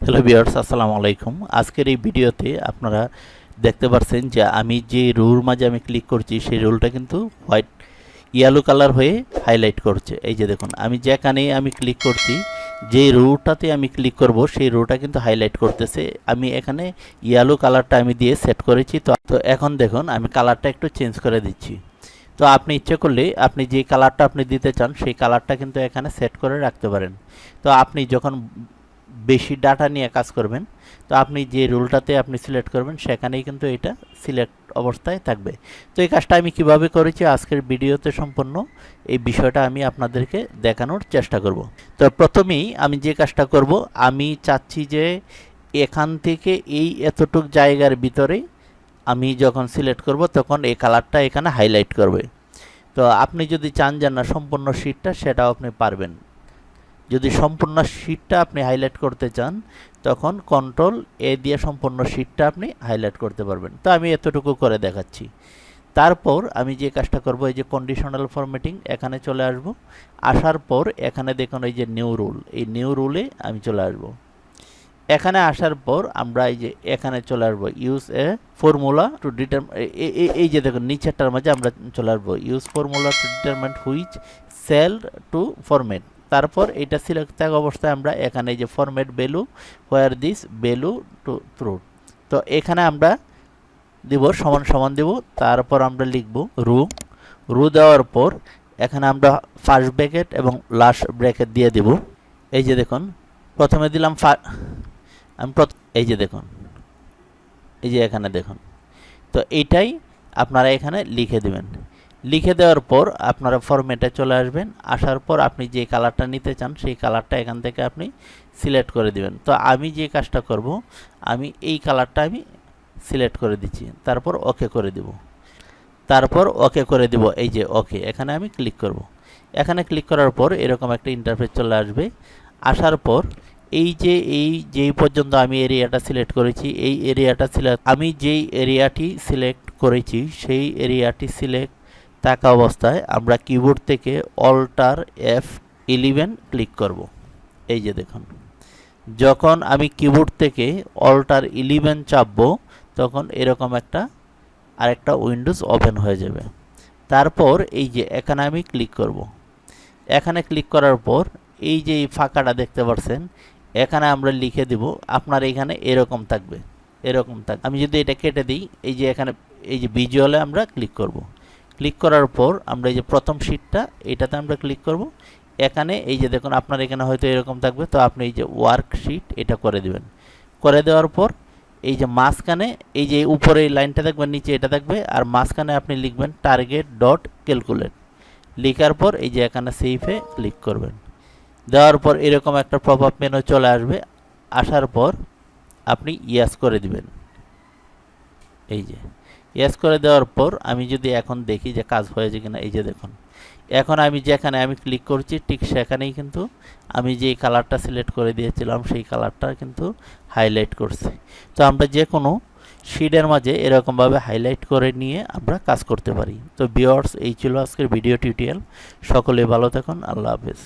Hello viewers, আসসালামু আলাইকুম। আজকের এই ভিডিওতে আপনারা দেখতে পাচ্ছেন যে আমি যে রুর মাঝে আমি ক্লিক করছি সেই রুলটা কিন্তু হোয়াইট ইয়েলো কালার হয়ে হাইলাইট করছে। এই যে দেখুন, আমি যেখানে আমি ক্লিক করছি, যে রুটাতে আমি ক্লিক করব সেই রুটা কিন্তু হাইলাইট করতেছে। আমি এখানে ইয়েলো কালারটা আমি দিয়ে সেট করেছি। তো এখন দেখুন, আমি কালারটা একটু চেঞ্জ করে দিচ্ছি। তো আপনি ইচ্ছে করলে আপনি যে কালারটা আপনি দিতে চান সেই কালারটা কিন্তু এখানে সেট করে রাখতে পারেন। তো আপনি যখন বেশি ডাটা নিয়ে কাজ করবেন, তো আপনি যে রুলটাতে আপনি সিলেক্ট করবেন সেখানেই কিন্তু এটা সিলেক্ট অবস্থায় থাকবে। তো এই কাজটা আমি কিভাবে করেছি আজকের ভিডিওতে সম্পূর্ণ এই বিষয়টা আমি আপনাদেরকে দেখানোর চেষ্টা করব। তো প্রথমেই আমি যে কাজটা করব, আমি চাচ্ছি যে এখান থেকে এই এতটুক জায়গার ভিতরে আমি যখন সিলেক্ট করব তখন এই কালারটা এখানে হাইলাইট করবে। তো আপনি যদি চান যে না সম্পূর্ণ শীটটা, সেটাও আপনি পারবেন। যদি সম্পূর্ণ শীটটা আপনি হাইলাইট করতে চান তখন কন্ট্রোল এ দিয়ে সম্পূর্ণ শীটটা আপনি হাইলাইট করতে পারবেন। তো আমি এতটুকু করে দেখাচ্ছি। তারপর আমি যে কাজটা করব, এই যে কন্ডিশনাল ফরম্যাটিং, এখানে চলে আসব। আসার পর এখানে দেখুন এই যে নিউ রুল, এই নিউ রুলে আমি চলে আসব। এখানে আসার পর আমরা এই যে এখানে চলে আসবো use a formula to determine, এই যে দেখুন নিচেরটার মাঝে আমরা চলে আসবো use formula to determine which cell to format. তারপর এটা সিলেক্ট থাকা অবস্থায় আমরা এখানে এই যে format value where this value to true, তো এখানে আমরা দিব সমান সমান দেব। তারপর আমরা লিখব রু। রু দেওয়ার পর এখানে আমরা ফার্স্ট ব্র্যাকেট এবং লাস্ট ব্র্যাকেট দিয়ে দেব। এই যে দেখুন, প্রথমে দিলাম আমি এই যে দেখুন, এই যে এখানে দেখুন। তো এইটাই আপনারা এখানে লিখে দেবেন। লিখে দেওয়ার পর আপনারা ফরম্যাটে চলে আসবেন। আসার পর আপনি যে কালারটা নিতে চান সেই কালারটা এখান থেকে আপনি সিলেক্ট করে দিবেন। তো আমি যে কাজটা করব, আমি এই কালারটা আমি সিলেক্ট করে দিচ্ছি। তারপর ওকে করে দিব। তারপর ওকে করে দিব। এই যে ওকে, এখানে আমি ক্লিক করব। এখানে ক্লিক করার পর এরকম একটা ইন্টারফেস চলে আসবে। আসার পর এই যেই পর্যন্ত আমি এরিয়াটা সিলেক্ট করেছি, এই এরিয়াটা আমি যেই এরিয়াটি সিলেক্ট করেছি সেই এরিয়াটি সিলেক্ট থাকা অবস্থায় আমরা কিবোর্ড থেকে অল্টার F11 ক্লিক করব। এই যে দেখুন, যখন আমি কিবোর্ড থেকে অল্টার 11 চাপবো তখন এরকম একটা আরেকটা উইন্ডোজ ওপেন হয়ে যাবে। তারপর এই যে এখানে আমি ক্লিক করব। এখানে ক্লিক করার পর এই যে ফাঁকাটা দেখতে পাচ্ছেন, এখানে আমরা লিখে দিব। আপনার এখানে এরকম থাকবে, এরকম থাকবে। আমি যদি এটা কেটে দিই, এই যে এখানে এই যে ভিজুয়ালে আমরা ক্লিক করব। ক্লিক করার পর আমরা এই যে প্রথম শীটটা, এটাতে আমরা ক্লিক করব। এখানে এই যে দেখুন, আপনার এখানে হয়তো এরকম থাকবে। তো আপনি এই যে ওয়ার্কশিট এটা করে দিবেন। করে দেওয়ার পর এই যে মাঝখানে এই যে উপরে এই লাইনটা দেখবেন, নিচে এটা থাকবে, আর মাঝখানে আপনি লিখবেন টার্গেট ডট ক্যালকুলেট। লেখার পর এই যে এখানে সেভে ক্লিক করবেন। দেওয়ার পর এরকম একটা পপ আপ মেনু চলে আসবে। আসার পর আপনি ইয়েস করে দিবেন। এই যে ইয়েস করে দেওয়ার পর আমি যদি এখন দেখি যে কাজ হয়েছে কিনা, এই যে দেখুন, এখন আমি যেখানে আমি ক্লিক করছি ঠিক সেখানেই কিন্তু আমি যেই কালারটা সিলেক্ট করে দিয়েছিলাম সেই কালারটা কিন্তু হাইলাইট করছে। তো আমরা যে কোনো শিটের মাঝে এরকমভাবে হাইলাইট করে নিয়ে আমরা কাজ করতে পারি। তো ভিউয়ার্স, এই ছিল আজকের ভিডিও টিউটোরিয়াল। সকলে ভালো থাকুন। আল্লাহ হাফেজ।